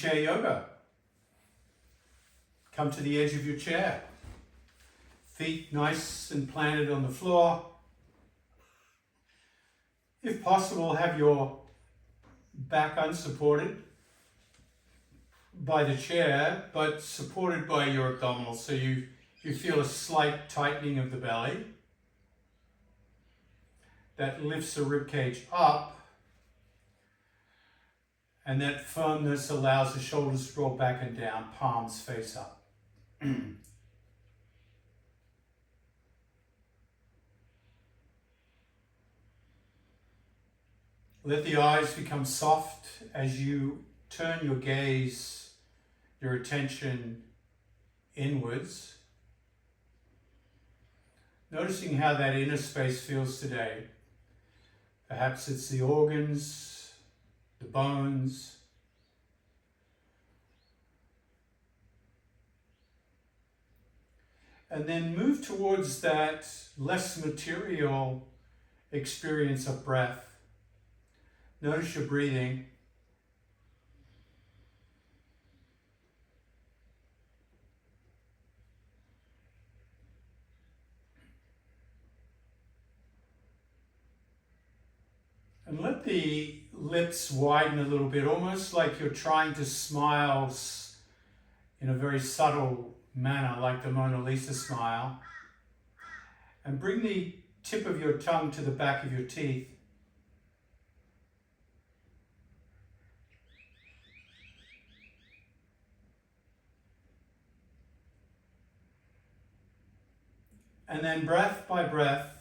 chair yoga. Come to the edge of your chair. Feet nice and planted on the floor. If possible, have your back unsupported by the chair, but supported by your abdominals, so you feel a slight tightening of the belly. That lifts the ribcage up, and that firmness allows the shoulders to roll back and down, palms face up. Let the eyes become soft as you turn your gaze, your attention inwards. Noticing how that inner space feels today. Perhaps it's the organs, the bones. And then move towards that less material experience of breath. Notice your breathing. And let the lips widen a little bit, almost like you're trying to smile in a very subtle manner, like the Mona Lisa smile. And bring the tip of your tongue to the back of your teeth. And then breath by breath,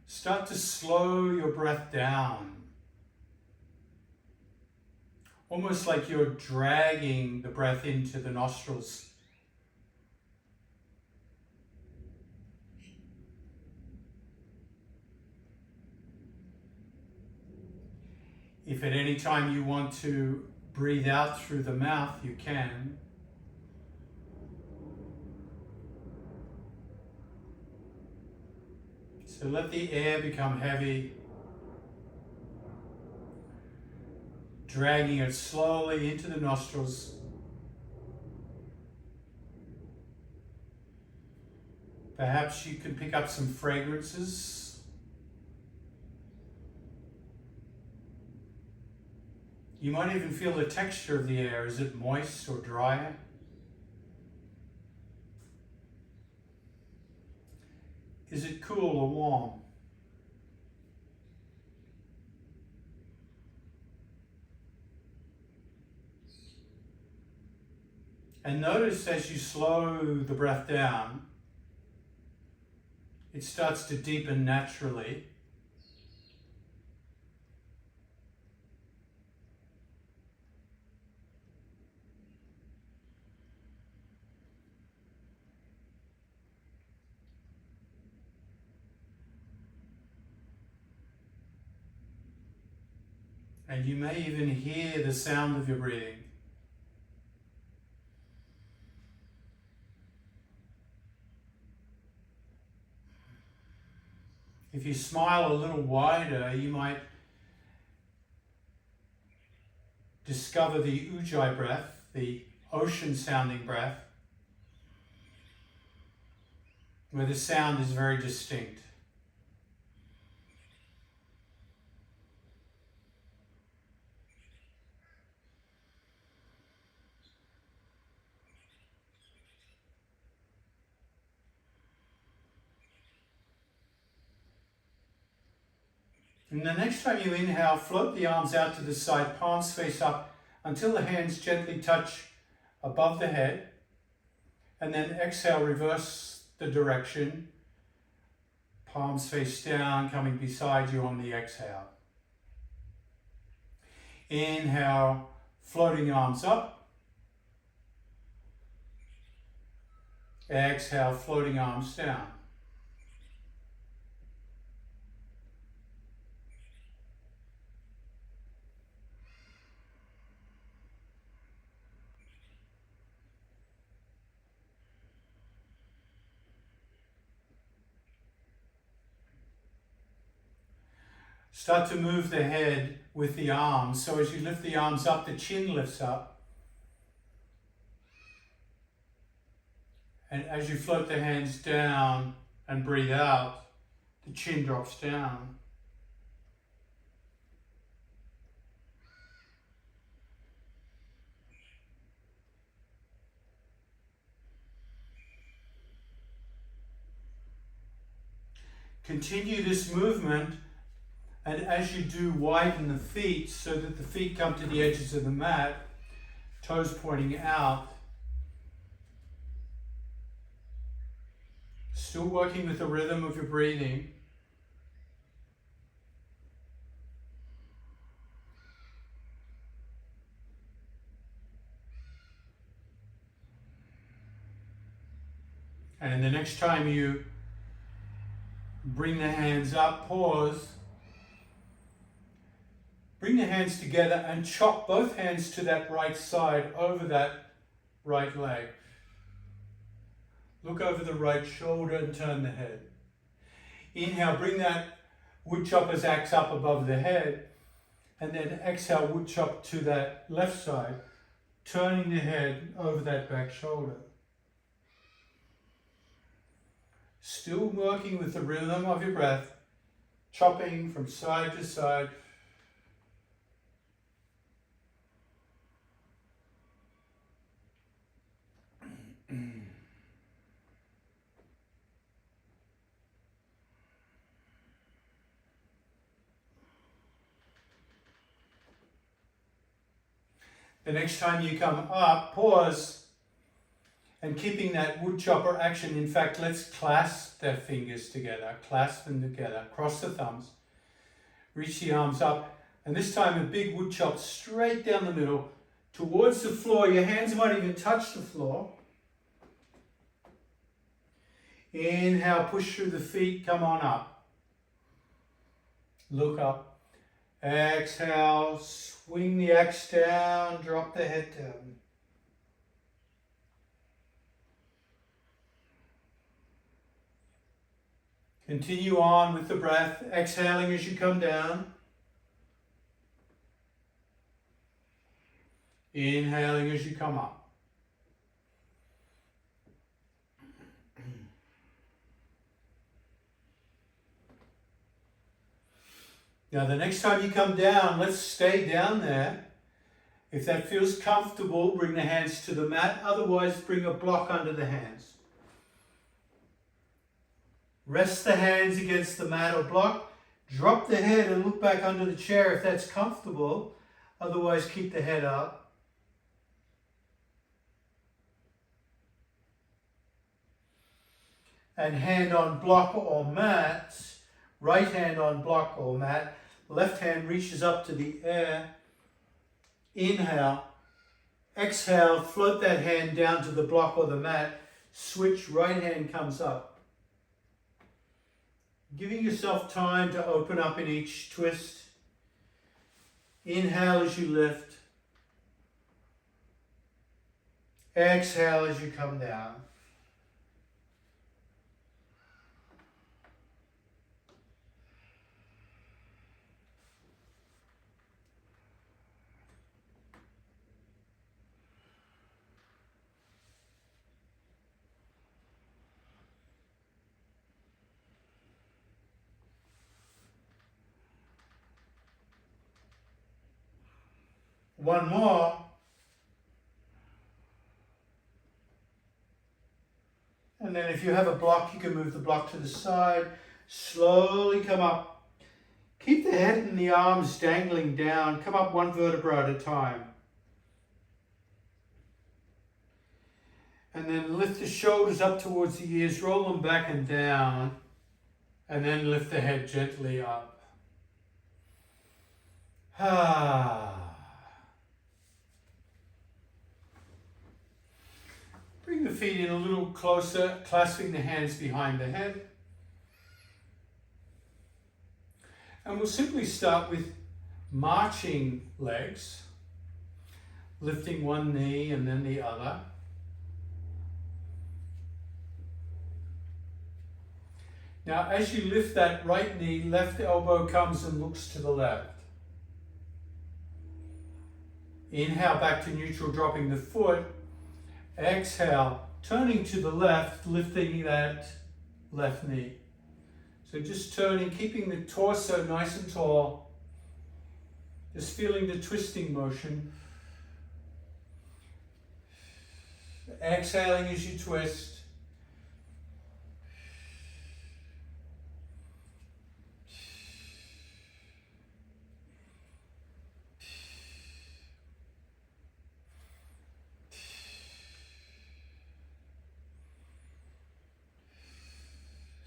start to slow your breath down. Almost like you're dragging the breath into the nostrils. If at any time you want to breathe out through the mouth, you can. So let the air become heavy, dragging it slowly into the nostrils. Perhaps you can pick up some fragrances. You might even feel the texture of the air. Is it moist or dry? Is it cool or warm? And notice as you slow the breath down, it starts to deepen naturally. And you may even hear the sound of your breathing. If you smile a little wider, you might discover the Ujjai breath, the ocean-sounding breath, where the sound is very distinct. And the next time you inhale, float the arms out to the side, palms face up, until the hands gently touch above the head. And then exhale, reverse the direction. Palms face down, coming beside you on the exhale. Inhale, floating arms up. Exhale, floating arms down. Start to move the head with the arms. So as you lift the arms up, the chin lifts up. And as you float the hands down and breathe out, the chin drops down. Continue this movement, and as you do, widen the feet so that the feet come to the edges of the mat, toes pointing out. Still working with the rhythm of your breathing. And the next time you bring the hands up, pause. Bring the hands together and chop both hands to that right side over that right leg. Look over the right shoulder and turn the head. Inhale, bring that wood chopper's axe up above the head, and then exhale, wood chop to that left side, turning the head over that back shoulder. Still working with the rhythm of your breath, chopping from side to side. The next time you come up, pause, and keeping that wood chopper action. In fact, let's clasp their fingers together, clasp them together, cross the thumbs, reach the arms up, and this time a big wood chop straight down the middle towards the floor. Your hands might even touch the floor. Inhale, push through the feet, come on up. Look up. Exhale, swing the axe down, drop the head down. Continue on with the breath, exhaling as you come down. Inhaling as you come up. Now the next time you come down, let's stay down there. If that feels comfortable, bring the hands to the mat. Otherwise, bring a block under the hands. Rest the hands against the mat or block. Drop the head and look back under the chair if that's comfortable. Otherwise, keep the head up. And hand on block or mat. Right hand on block or mat. Left hand reaches up to the air. Inhale. Exhale, float that hand down to the block or the mat. Switch, right hand comes up. Giving yourself time to open up in each twist. Inhale as you lift. Exhale as you come down. One more. And then if you have a block, you can move the block to the side. Slowly come up. Keep the head and the arms dangling down. Come up one vertebra at a time. And then lift the shoulders up towards the ears. Roll them back and down. And then lift the head gently up. Bring the feet in a little closer, clasping the hands behind the head. And we'll simply start with marching legs, lifting one knee and then the other. Now, as you lift that right knee, left elbow comes and looks to the left. Inhale back to neutral, dropping the foot. Exhale, turning to the left, lifting that left knee. So just turning, keeping the torso nice and tall, just feeling the twisting motion. Exhaling as you twist.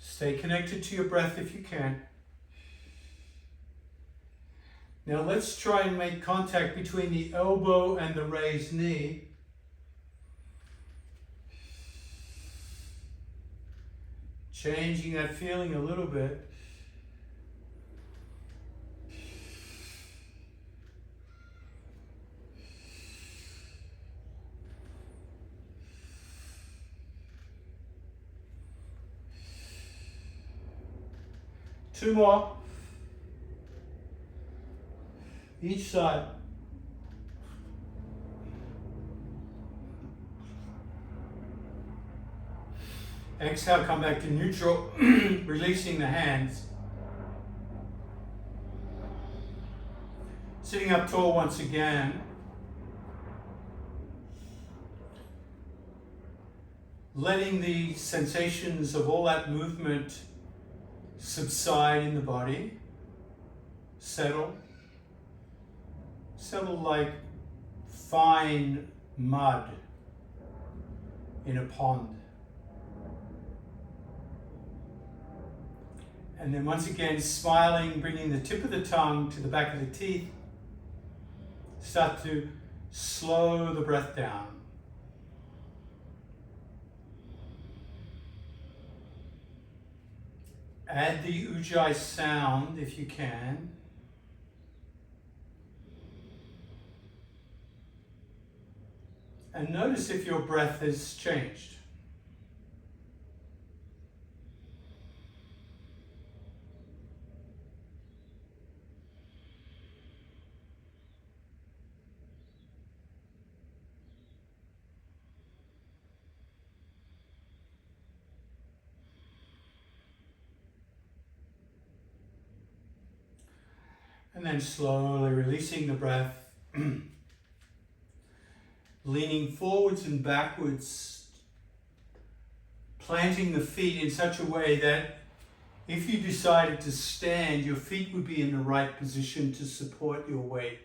Stay connected to your breath if you can. Now let's try and make contact between the elbow and the raised knee. Changing that feeling a little bit. Two more. Each side. Exhale, come back to neutral, releasing the hands. Sitting up tall once again. Letting the sensations of all that movement subside in the body. Settle. Settle like fine mud in a pond. And then once again, smiling, bringing the tip of the tongue to the back of the teeth. Start to slow the breath down. Add the Ujjai sound if you can. And notice if your breath has changed. And then slowly releasing the breath, leaning forwards and backwards, planting the feet in such a way that if you decided to stand, your feet would be in the right position to support your weight.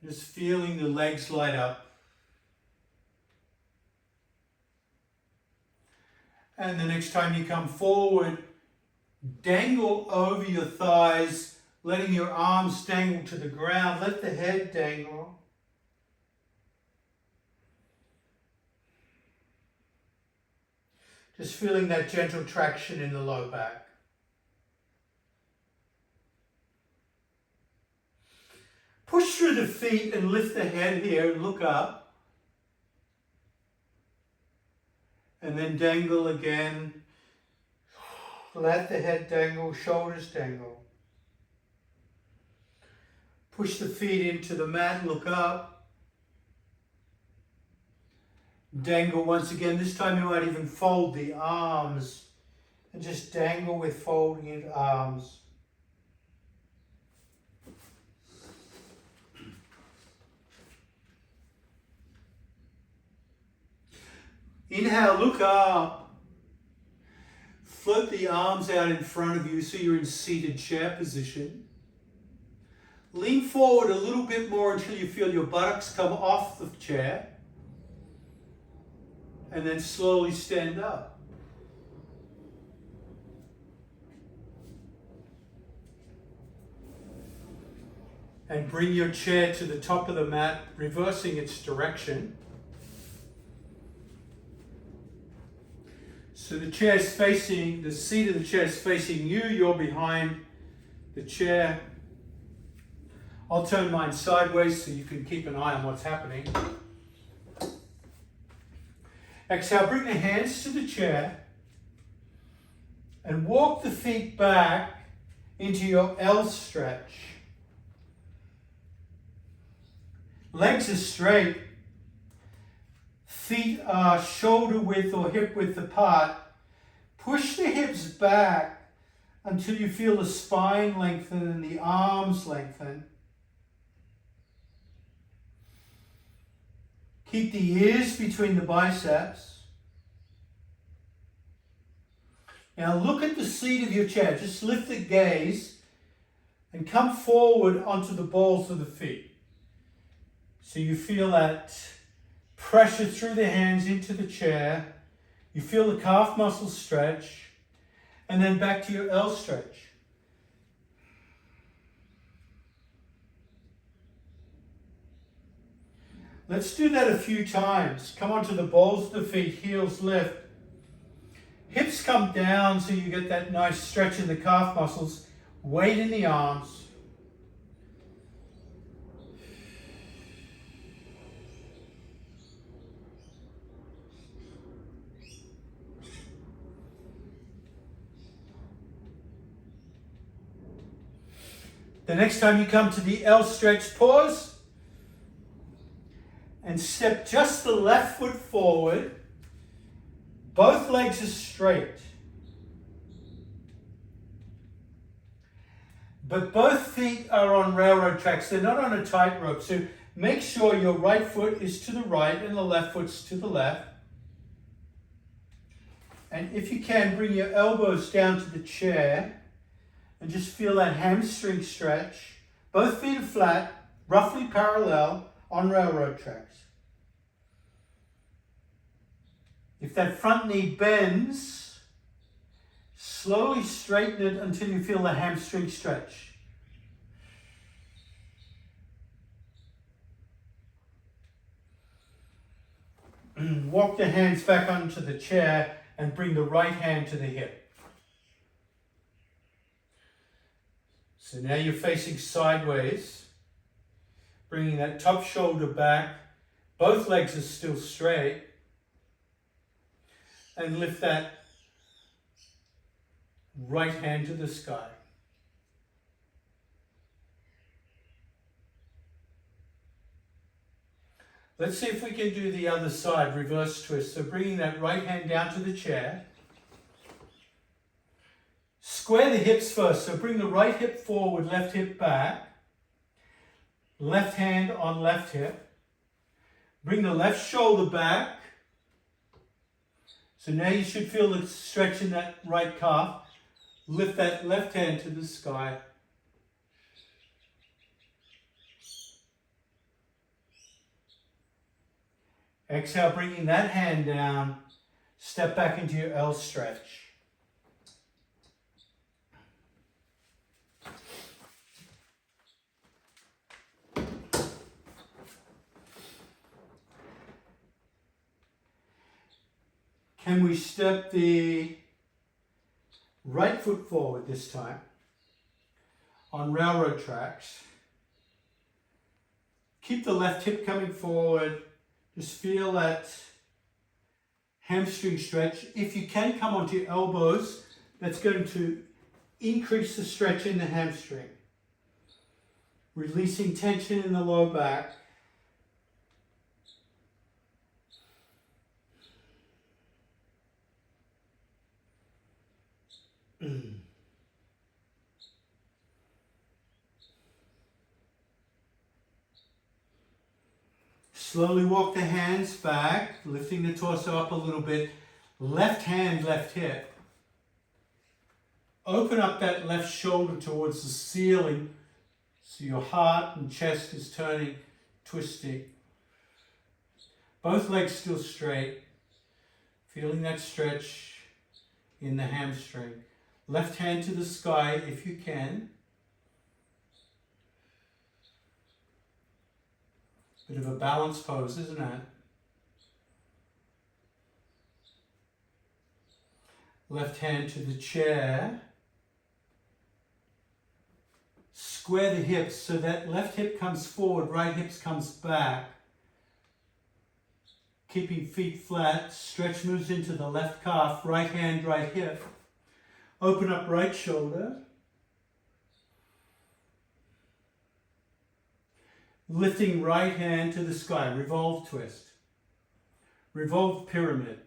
Just feeling the legs light up. And the next time you come forward, dangle over your thighs, letting your arms dangle to the ground. Let the head dangle. Just feeling that gentle traction in the low back. Push through the feet and lift the head here and look up. And then dangle again. Let the head dangle, shoulders dangle. Push the feet into the mat, look up. Dangle once again. This time you might even fold the arms and just dangle with folding in arms. Inhale, look up. Float the arms out in front of you so you're in seated chair position. Lean forward a little bit more until you feel your buttocks come off the chair. And then slowly stand up. And bring your chair to the top of the mat, reversing its direction. So the seat of the chair is facing you, you're behind the chair. I'll turn mine sideways so you can keep an eye on what's happening. Exhale, bring the hands to the chair and walk the feet back into your L stretch. Legs are straight. Feet are shoulder width or hip width apart. Push the hips back until you feel the spine lengthen and the arms lengthen. Keep the ears between the biceps. Now look at the seat of your chair. Just lift the gaze and come forward onto the balls of the feet. So you feel that pressure through the hands into the chair. You feel the calf muscles stretch. And then back to your L stretch. Let's do that a few times. Come onto the balls of the feet, heels lift. Hips come down so you get that nice stretch in the calf muscles. Weight in the arms. The next time you come to the L stretch, pause and step just the left foot forward. Both legs are straight. But both feet are on railroad tracks. They're not on a tightrope. So make sure your right foot is to the right and the left foot's to the left. And if you can, bring your elbows down to the chair. And just feel that hamstring stretch. Both feet are flat, roughly parallel on railroad tracks. If that front knee bends, slowly straighten it until you feel the hamstring stretch. Walk the hands back onto the chair and bring the right hand to the hip. So now you're facing sideways, bringing that top shoulder back, both legs are still straight, and lift that right hand to the sky. Let's see if we can do the other side, reverse twist. So bringing that right hand down to the chair. Square the hips first, so bring the right hip forward, left hip back. Left hand on left hip. Bring the left shoulder back. So now you should feel the stretch in that right calf. Lift that left hand to the sky. Exhale, bringing that hand down. Step back into your L stretch. Can we step the right foot forward this time on railroad tracks? Keep the left hip coming forward. Just feel that hamstring stretch. If you can come onto your elbows, that's going to increase the stretch in the hamstring. Releasing tension in the lower back. Slowly walk the hands back, lifting the torso up a little bit. Left hand, left hip. Open up that left shoulder towards the ceiling so your heart and chest is turning, twisting. Both legs still straight. Feeling that stretch in the hamstring. Left hand to the sky if you can. Bit of a balance pose, isn't it? Left hand to the chair. Square the hips so that left hip comes forward, right hip comes back. Keeping feet flat, stretch moves into the left calf, right hand, right hip. Open up right shoulder. Lifting right hand to the sky, revolve twist. Revolve pyramid.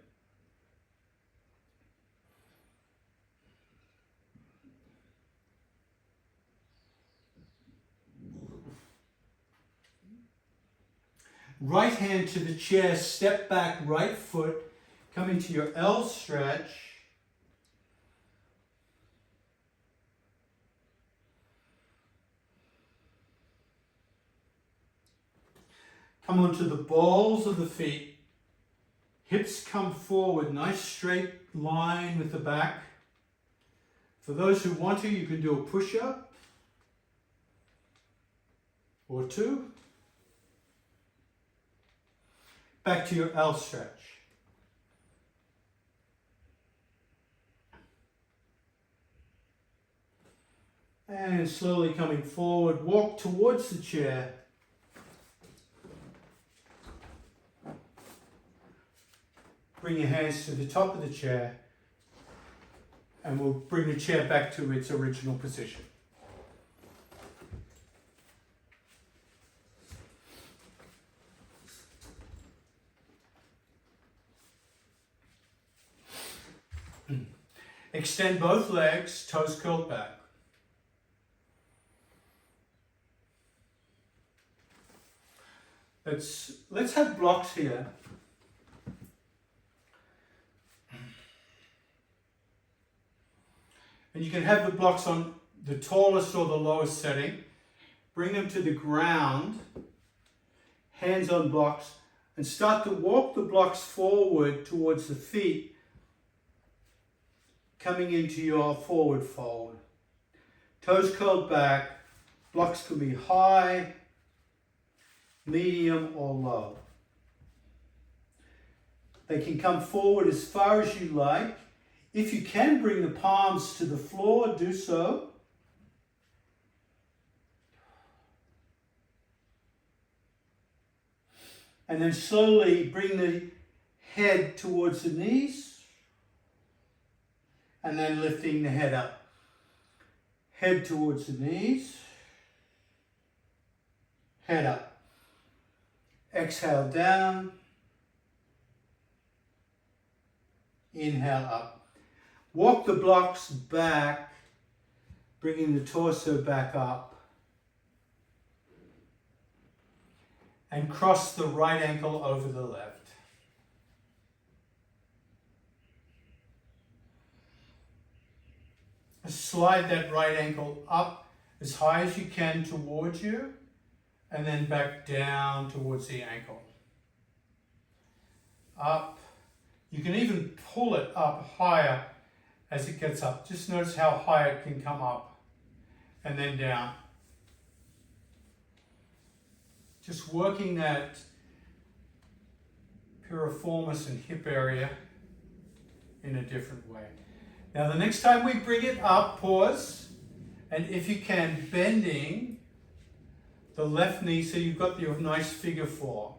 Right hand to the chair, step back, right foot, come into your L stretch. Come onto the balls of the feet. Hips come forward, nice straight line with the back. For those who want to, you can do a push-up or two. Back to your L stretch. And slowly coming forward, walk towards the chair. Bring your hands to the top of the chair, and we'll bring the chair back to its original position. Extend both legs, toes curled back. Let's have blocks here. And you can have the blocks on the tallest or the lowest setting. Bring them to the ground, hands on blocks, and start to walk the blocks forward towards the feet, coming into your forward fold. Toes curled back, blocks can be high, medium, or low. They can come forward as far as you like. If you can bring the palms to the floor, do so. And then slowly bring the head towards the knees. And then lifting the head up. Head towards the knees. Head up. Exhale down. Inhale up. Walk the blocks back, bringing the torso back up. And cross the right ankle over the left. Slide that right ankle up as high as you can towards you, and then back down towards the ankle. Up. You can even pull it up higher as it gets up. Just notice how high it can come up and then down. Just working that piriformis and hip area in a different way. Now the next time we bring it up, pause, and if you can, bending the left knee so you've got your nice figure four.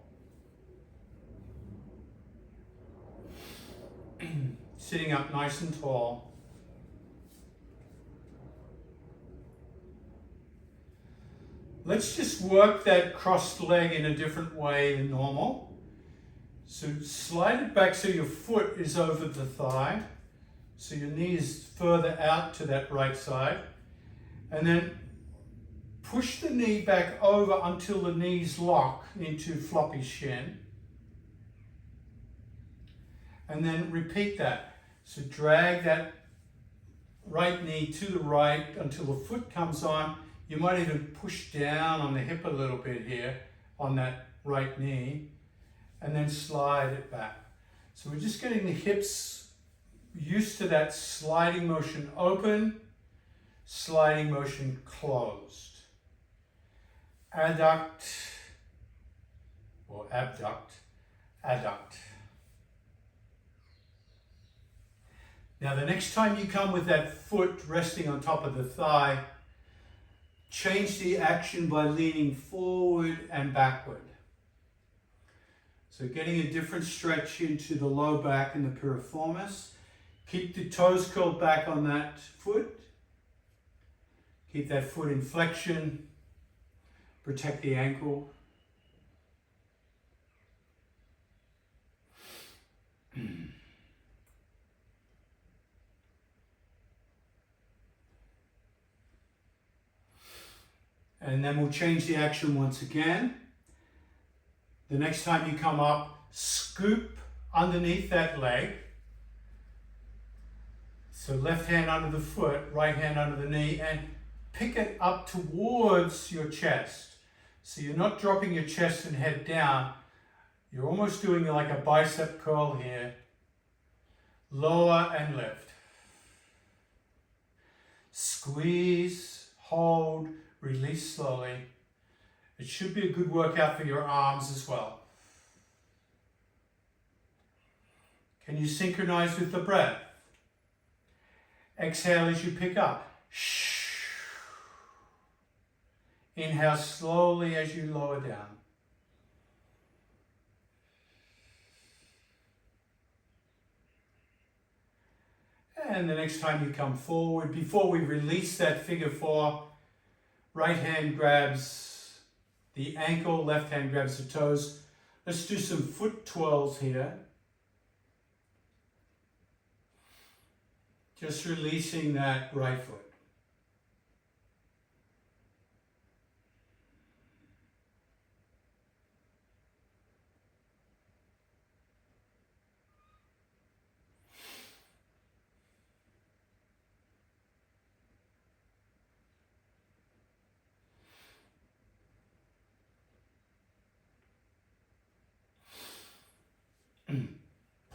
Sitting up nice and tall. Let's just work that crossed leg in a different way than normal. So slide it back so your foot is over the thigh. So your knee is further out to that right side. And then push the knee back over until the knees lock into floppy shin. And then repeat that. So drag that right knee to the right until the foot comes on. You might even push down on the hip a little bit here on that right knee, and then slide it back. So we're just getting the hips used to that sliding motion open, sliding motion closed. Adduct or abduct, adduct. Now the next time you come with that foot resting on top of the thigh, change the action by leaning forward and backward. So getting a different stretch into the low back and the piriformis. Keep the toes curled back on that foot. Keep that foot in flexion. protect the ankle. And then we'll change the action once again. The next time you come up, scoop underneath that leg. So left hand under the foot, right hand under the knee, and pick it up towards your chest. So you're not dropping your chest and head down. You're almost doing like a bicep curl here. Lower and lift. Squeeze, hold, release slowly. It should be a good workout for your arms as well. Can you synchronize with the breath? Exhale as you pick up. Inhale slowly as you lower down. And the next time you come forward, before we release that figure four, right hand grabs the ankle, left hand grabs the toes. Let's do some foot twirls here. Just releasing that right foot.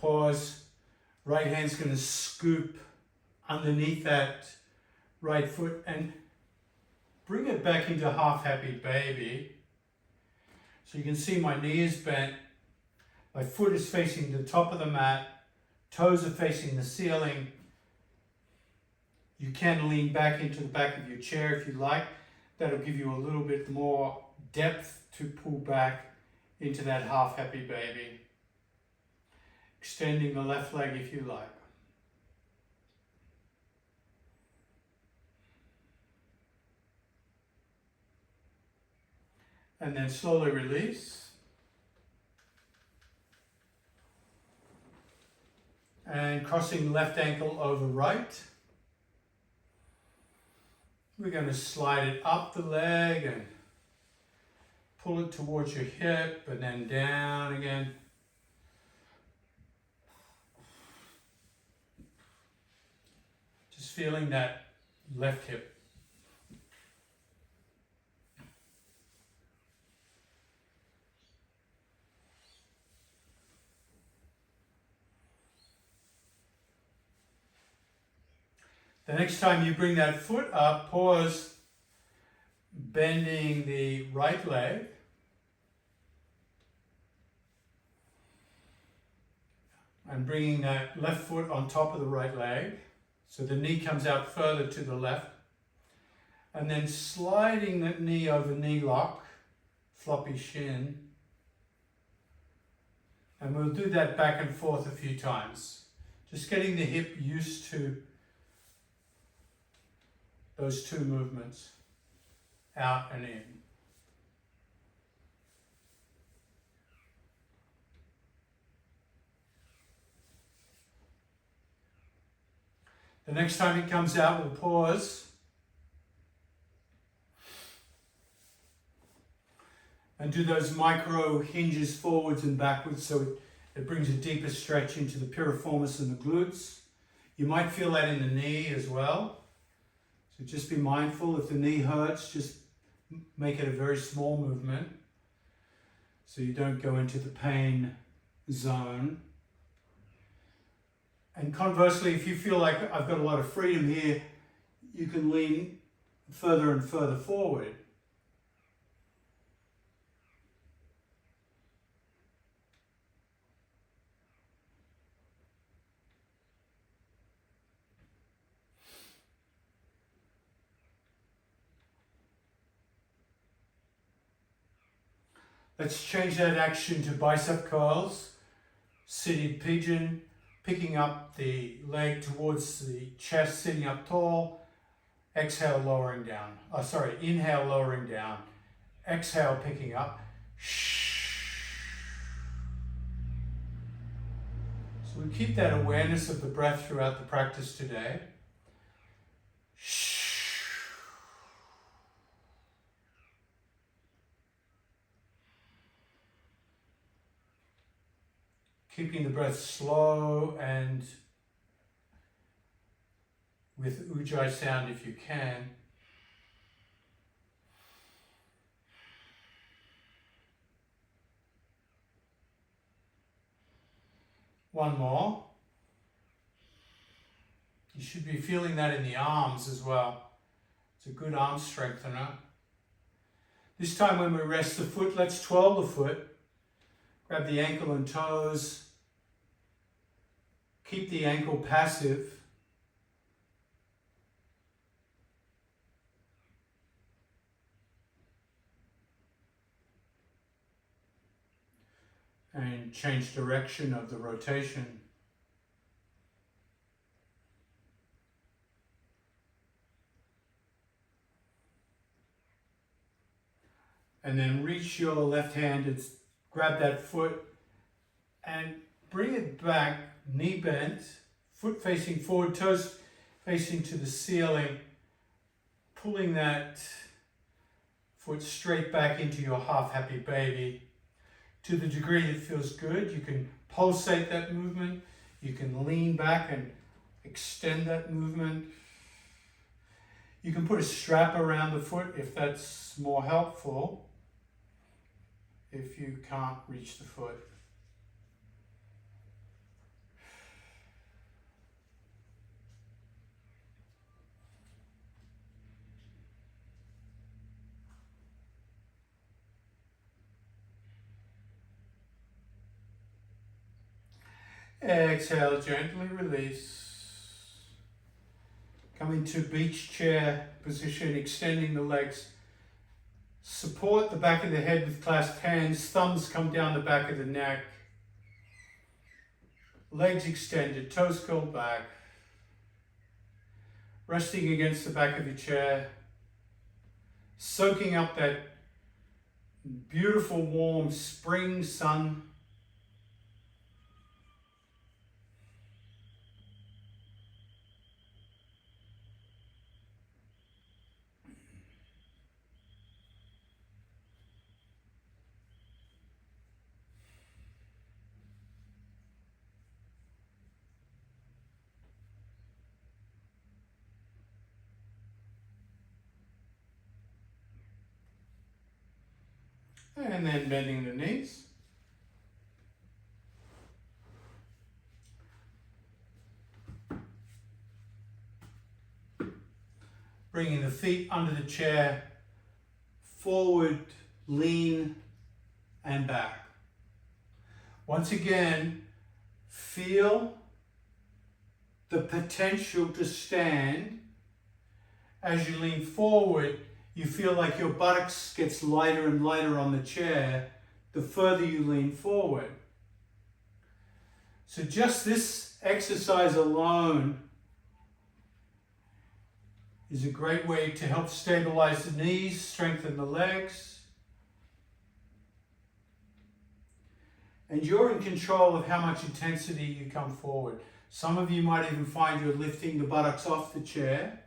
Pause. Right hand's going to scoop underneath that right foot and bring it back into half happy baby. So you can see my knee is bent, my foot is facing the top of the mat, toes are facing the ceiling. You can lean back into the back of your chair if you like. That'll give you a little bit more depth to pull back into that half happy baby. Extending the left leg if you like. And then slowly release. And crossing left ankle over right. We're going to slide it up the leg and pull it towards your hip and then down again. Just feeling that left hip. The next time you bring that foot up, pause, bending the right leg. And bringing that left foot on top of the right leg. So the knee comes out further to the left. And then sliding that knee over knee lock, floppy shin. And we'll do that back and forth a few times. Just getting the hip used to those two movements, out and in. The next time it comes out, we'll pause. And do those micro hinges forwards and backwards so it brings a deeper stretch into the piriformis and the glutes. You might feel that in the knee as well. So just be mindful, if the knee hurts, just make it a very small movement so you don't go into the pain zone. And conversely, if you feel like I've got a lot of freedom here, you can lean further and further forward. Let's change that action to bicep curls, seated pigeon, picking up the leg towards the chest, sitting up tall, exhale, lowering down. Inhale, lowering down. exhale picking up. So we keep that awareness of the breath throughout the practice today. Keeping the breath slow and with Ujjai sound if you can. One more. You should be feeling that in the arms as well. It's a good arm strengthener. This time when we rest the foot, let's twirl the foot. Grab the ankle and toes. Keep the ankle passive. And change direction of the rotation. And then reach your left hand and grab that foot and bring it back, knee bent, foot facing forward, toes facing to the ceiling, pulling that foot straight back into your half happy baby. To the degree that feels good, you can pulsate that movement, you can lean back and extend that movement. You can put a strap around the foot if that's more helpful, if you can't reach the foot. Exhale, gently release. Come into beach chair position, extending the legs. Support the back of the head with clasped hands. Thumbs come down the back of the neck. Legs extended, toes curled back. Resting against the back of your chair. Soaking up that beautiful warm spring sun. And then bending the knees. Bringing the feet under the chair, forward, lean, and back. Once again, feel the potential to stand. As you lean forward, you feel like your buttocks gets lighter and lighter on the chair the further you lean forward. So just this exercise alone is a great way to help stabilize the knees, strengthen the legs. And you're in control of how much intensity you come forward. Some of you might even find you're lifting the buttocks off the chair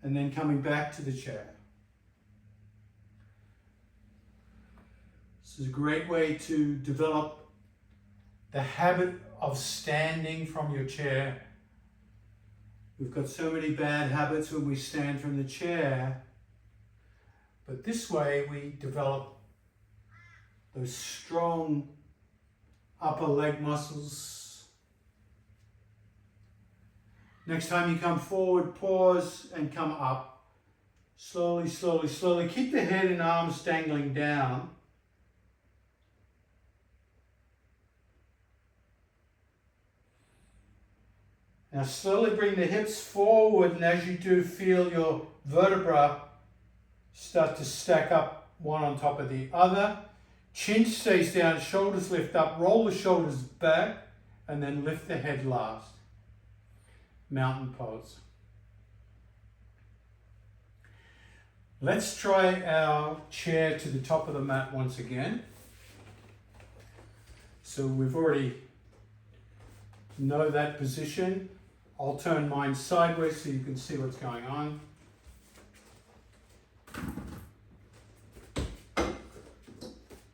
and then coming back to the chair. This is a great way to develop the habit of standing from your chair. We've got so many bad habits when we stand from the chair, but this way we develop those strong upper leg muscles. Next time you come forward, pause and come up. Slowly, slowly, slowly. Keep the head and arms dangling down. Now slowly bring the hips forward, and as you do, feel your vertebra start to stack up one on top of the other. Chin stays down, shoulders lift up, roll the shoulders back, and then lift the head last. Mountain pose. Let's try our chair to the top of the mat once again. So we've already know that position. I'll turn mine sideways so you can see what's going on.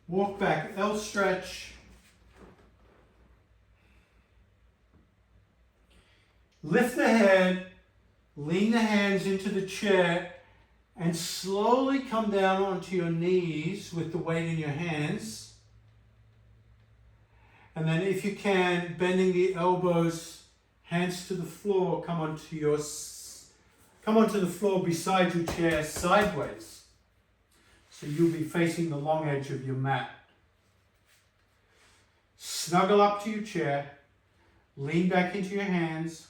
Walk back, L stretch. Lift the head, lean the hands into the chair, and slowly come down onto your knees with the weight in your hands. And then if you can, bending the elbows, hands to the floor, come onto the floor beside your chair sideways. So you'll be facing the long edge of your mat. Snuggle up to your chair, lean back into your hands,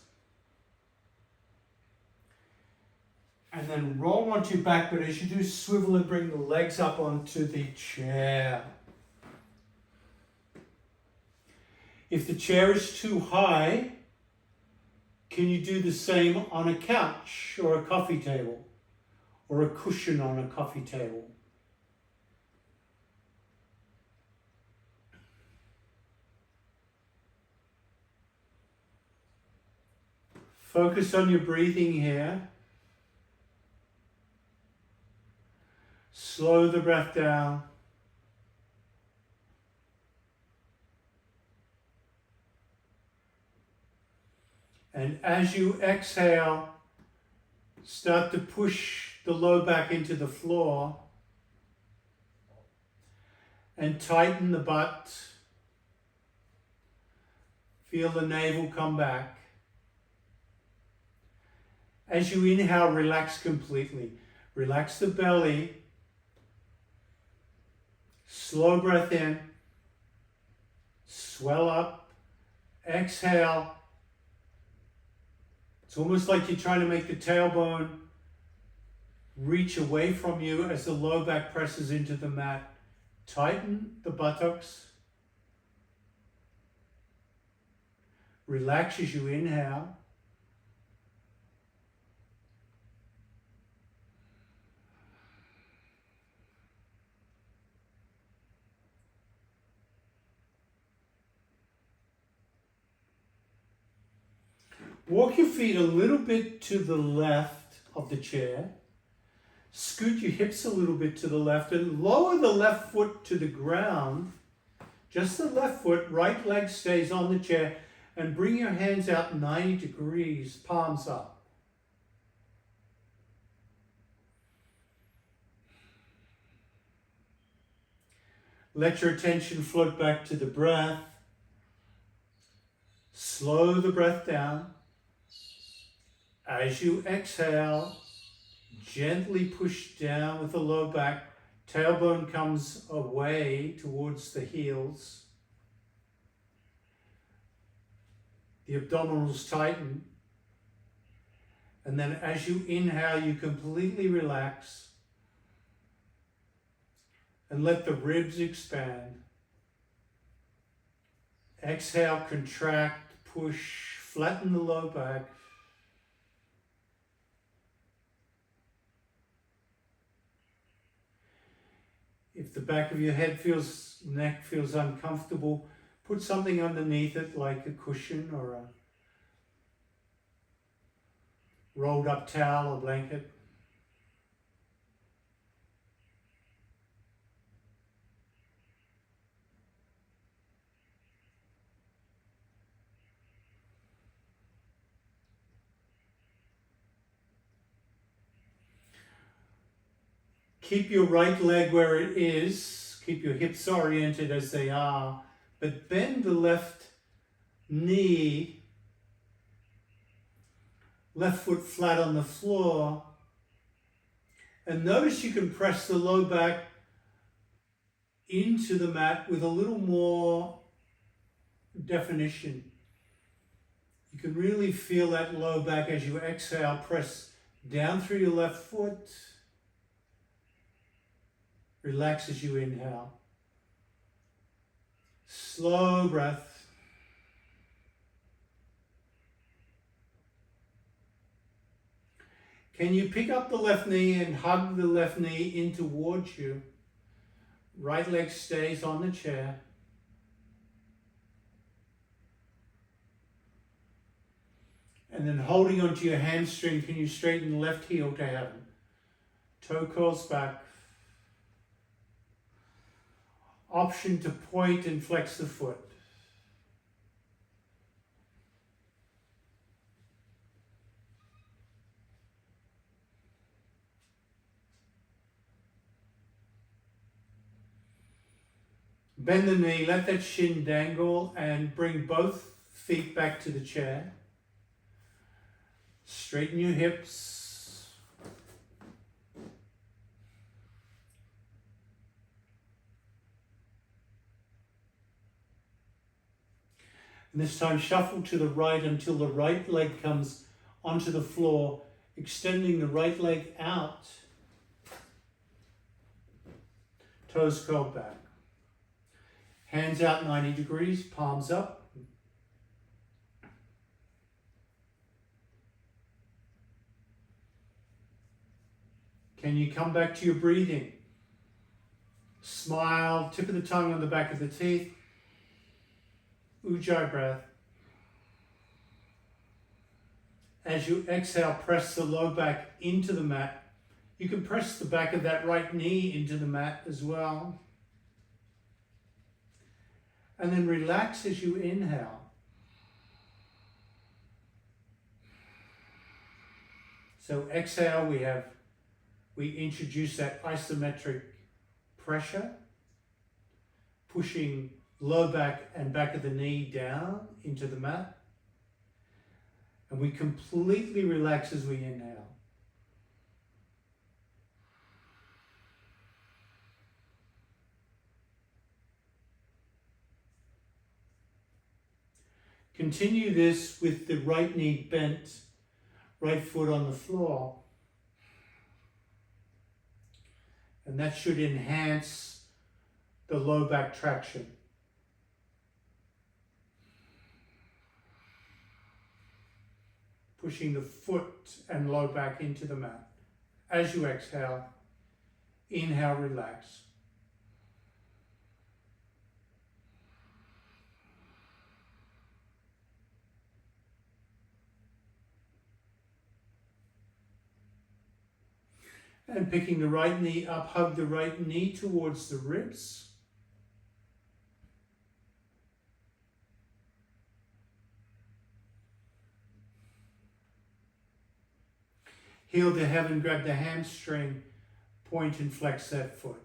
and then roll onto your back, but as you do, swivel and bring the legs up onto the chair. If the chair is too high, can you do the same on a couch or a coffee table or a cushion on a coffee table? Focus on your breathing here. Slow the breath down. And as you exhale, start to push the low back into the floor and tighten the butt. Feel the navel come back. As you inhale, relax completely. Relax the belly. Slow breath in. Swell up. Exhale. It's almost like you're trying to make the tailbone reach away from you as the low back presses into the mat. Tighten the buttocks. Relax as you inhale. Walk your feet a little bit to the left of the chair. Scoot your hips a little bit to the left and lower the left foot to the ground. Just the left foot, right leg stays on the chair, and bring your hands out 90 degrees, palms up. Let your attention float back to the breath. Slow the breath down. As you exhale, gently push down with the low back. Tailbone comes away towards the heels. The abdominals tighten. And then as you inhale, you completely relax. And let the ribs expand. Exhale, contract, push, flatten the low back. If the back of your neck feels uncomfortable, put something underneath it like a cushion or a rolled up towel or blanket. Keep your right leg where it is. Keep your hips oriented as they are. But bend the left knee, left foot flat on the floor. And notice you can press the low back into the mat with a little more definition. You can really feel that low back as you exhale. Press down through your left foot. Relax as you inhale. Slow breath. Can you pick up the left knee and hug the left knee in towards you? Right leg stays on the chair. And then holding onto your hamstring, can you straighten the left heel to heaven? Toe curls back. Option to point and flex the foot. Bend the knee, let that shin dangle and bring both feet back to the chair. Straighten your hips. And this time shuffle to the right until the right leg comes onto the floor, extending the right leg out. Toes curled back. Hands out 90 degrees, palms up. Can you come back to your breathing? Smile, tip of the tongue on the back of the teeth. Ujjai breath. As you exhale, press the low back into the mat. You can press the back of that right knee into the mat as well. And then relax as you inhale. So exhale, we introduce that isometric pressure, pushing low back and back of the knee down into the mat. And we completely relax as we inhale. Continue this with the right knee bent, right foot on the floor. And that should enhance the low back traction. Pushing the foot and low back into the mat. As you exhale, inhale, relax. And picking the right knee up, hug the right knee towards the ribs. Heel to heaven, grab the hamstring, point and flex that foot.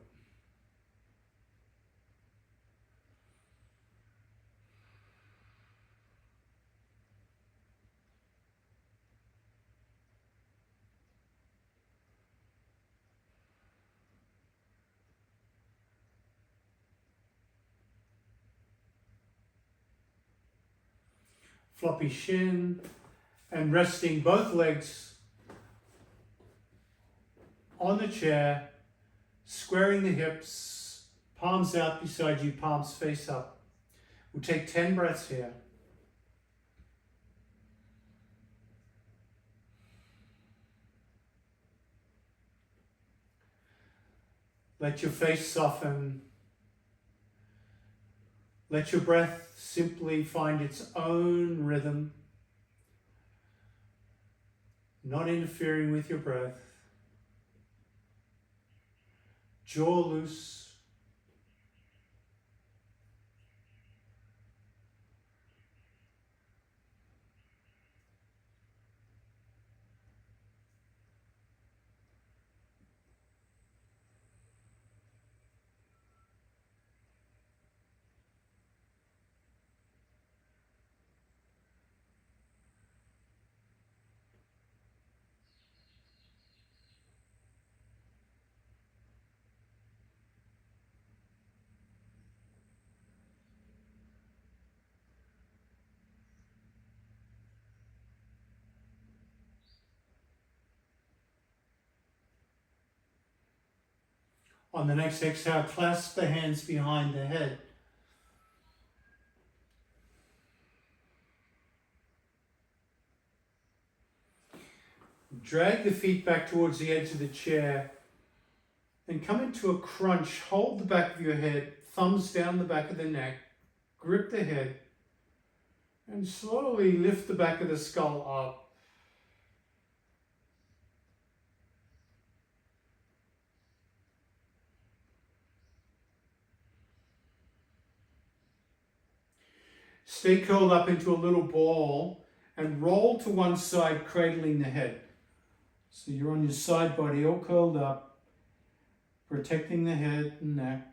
Floppy shin, and resting both legs on the chair, squaring the hips, palms out beside you, palms face up. We'll take 10 breaths here. Let your face soften. Let your breath simply find its own rhythm, not interfering with your breath. Jaw loose. On the next exhale, clasp the hands behind the head. Drag the feet back towards the edge of the chair. Then come into a crunch. Hold the back of your head, thumbs down the back of the neck, grip the head, and slowly lift the back of the skull up. Stay curled up into a little ball and roll to one side, cradling the head. So you're on your side body, all curled up, protecting the head and neck.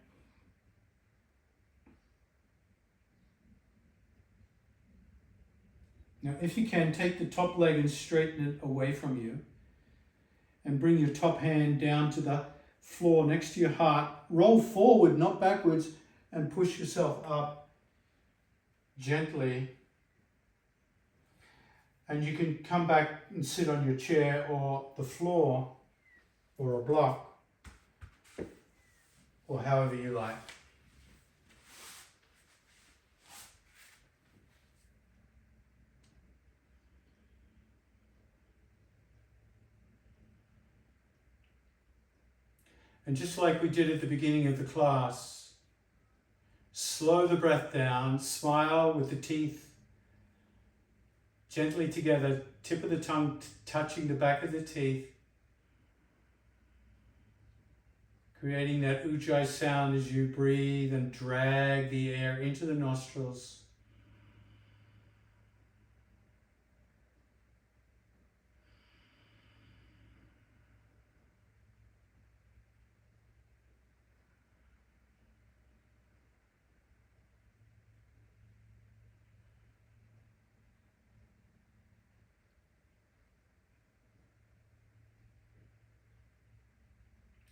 Now, if you can, take the top leg and straighten it away from you. And bring your top hand down to the floor next to your heart. Roll forward, not backwards, and push yourself up gently. And you can come back and sit on your chair or the floor or a block or however you like. And just like we did at the beginning of the class, slow the breath down, smile with the teeth gently together, tip of the tongue touching the back of the teeth, creating that Ujjai sound as you breathe and drag the air into the nostrils.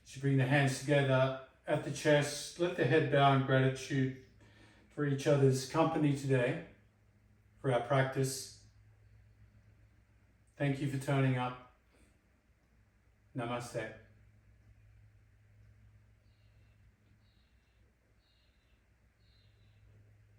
As you bring the hands together at the chest, let the head bow in gratitude for each other's company today, for our practice. Thank you for turning up. Namaste.